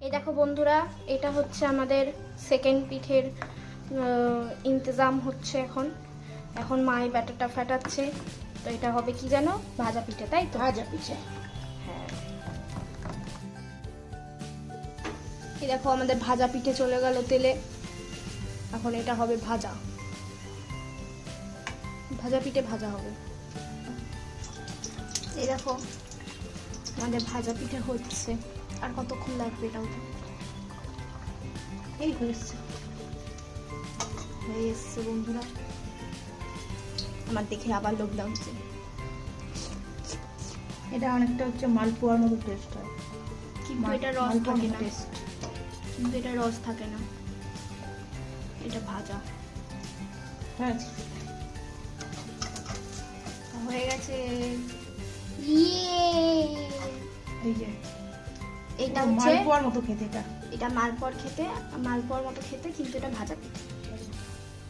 এই দেখো বন্ধুরা, এটা হচ্ছে আমাদের সেকেন্ড পিঠের ইন্তজাম হচ্ছে এখন। এখন মা এই ব্যাটারটা ফাটাচ্ছে। তো এটা হবে কি জানো, ভাজা পিঠে, তাই তো? ভাজা পিঠে। হ্যাঁ, এই দেখো আমাদের ভাজা পিঠে চলে গেল তেলে। এখন এটা হবে ভাজা ভাজা পিঠে, ভাজা হবে। এই দেখো আমাদের ভাজা পিঠে হচ্ছে। আর কতক্ষণ লাগবে এটাও? এই হয়েছে, হয়ে এসছে বন্ধুরা। আমার দেখে আবার লোভ লাগছে। এটা অনেকটা হচ্ছে মালপোয়ার মতো টেস্ট হয়, কিন্তু এটা রস থাকে না, কিন্তু এটা রস থাকে না, এটা ভাজা। হ্যাঁ, হয়ে গেছে। ইয়ে, এই যে এটা হচ্ছে মালপোয়ার মতো খেতে। এটা মালপোয়ার মতো খেতে, কিন্তু এটা ভাজা পিঠে।